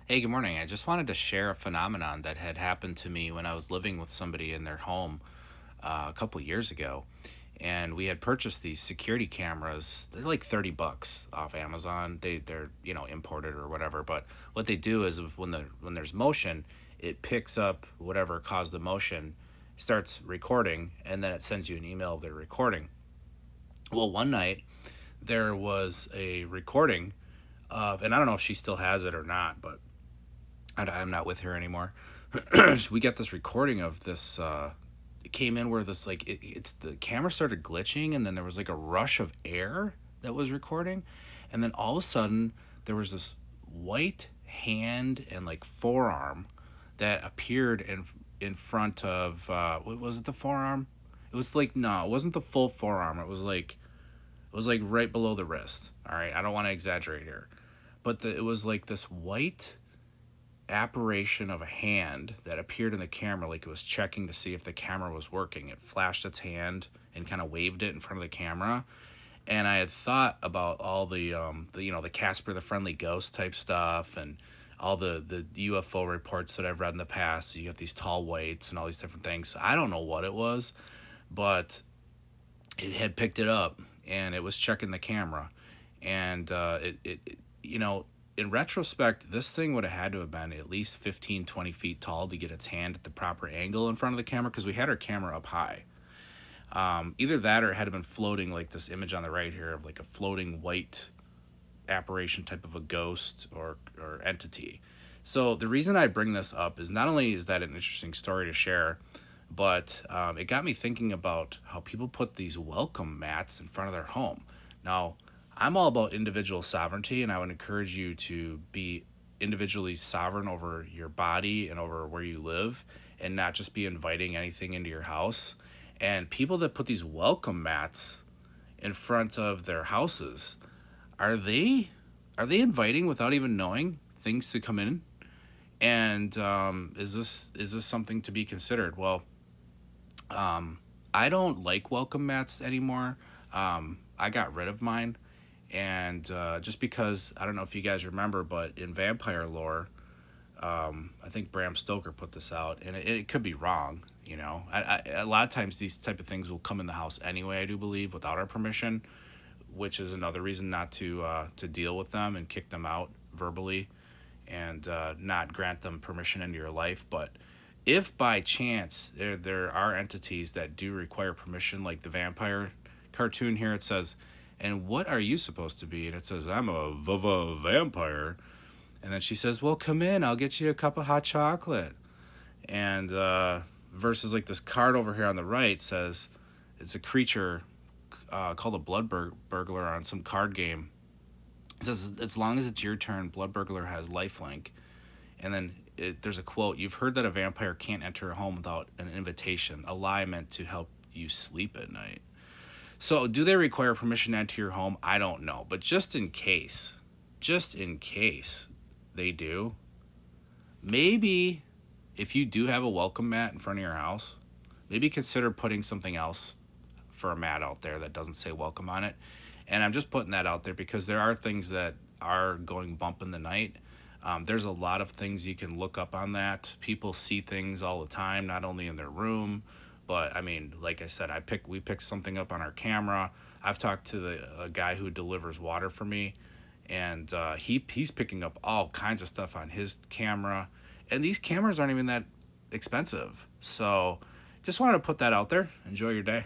Hey, good morning. I just wanted to share a phenomenon that had happened to me when I was living with somebody in their home a couple years ago. And we had purchased these security cameras. They're like 30 bucks off Amazon. They're imported or whatever, but what they do is when there's motion, it picks up whatever caused the motion, starts recording, and then it sends you an email of the recording. Well, one night there was a recording of, and I don't know if she still has it or not, but I'm not with her anymore. We got this recording of this. It came in where this it's the camera started glitching, and then there was like a rush of air that was recording, and then all of a sudden there was this white hand and like forearm that appeared in front of. Was it the forearm? It was like no, it wasn't the full forearm. It was like right below the wrist. All right, I don't want to exaggerate here, but it was like this white apparition of a hand that appeared in the camera like it was checking to see if the camera was working. It flashed its hand and kind of waved it in front of the camera. And I had thought about all the Casper the Friendly Ghost type stuff and all the UFO reports that I've read in the past. You got these tall whites and all these different things. So I don't know what it was, but it had picked it up and it was checking the camera. And you know, in retrospect, this thing would have had to have been at least 15, 20 feet tall to get its hand at the proper angle in front of the camera because we had our camera up high. Either that or it had been floating like this image on the right here of like a floating white apparition type of a ghost or entity. So the reason I bring this up is not only is that an interesting story to share, but it got me thinking about how people put these welcome mats in front of their home. Now, I'm all about individual sovereignty, and I would encourage you to be individually sovereign over your body and over where you live, and not just be inviting anything into your house. And people that put these welcome mats in front of their houses, are they are they inviting without even knowing things to come in? And is this something to be considered? Well, I don't like welcome mats anymore. I got rid of mine, and just because I don't know if you guys remember, but in vampire lore, I think Bram Stoker put this out, and it could be wrong. A lot of times these type of things will come in the house anyway. I do believe without our permission, which is another reason not to deal with them and kick them out verbally, and not grant them permission into your life. But if by chance there are entities that do require permission, like the vampire cartoon here, it says, "And what are you supposed to be?" And it says, "I'm a vampire." And then she says, "Well, come in. I'll get you a cup of hot chocolate." And versus like this card over here on the right says it's a creature called a burglar on some card game. It says, "As long as it's your turn, blood burglar has lifelink." And then there's a quote: "You've heard that a vampire can't enter a home without an invitation, a lie meant to help you sleep at night." So, do they require permission to enter your home? I don't know. But just in case they do, maybe if you do have a welcome mat in front of your house, maybe consider putting something else for a mat out there that doesn't say welcome on it. And I'm just putting that out there because there are things that are going bump in the night. There's a lot of things you can look up on that. People see things all the time, not only in their room, but I mean, like I said, we picked something up on our camera. I've talked to a guy who delivers water for me, and he's picking up all kinds of stuff on his camera. And these cameras aren't even that expensive. So just wanted to put that out there. Enjoy your day.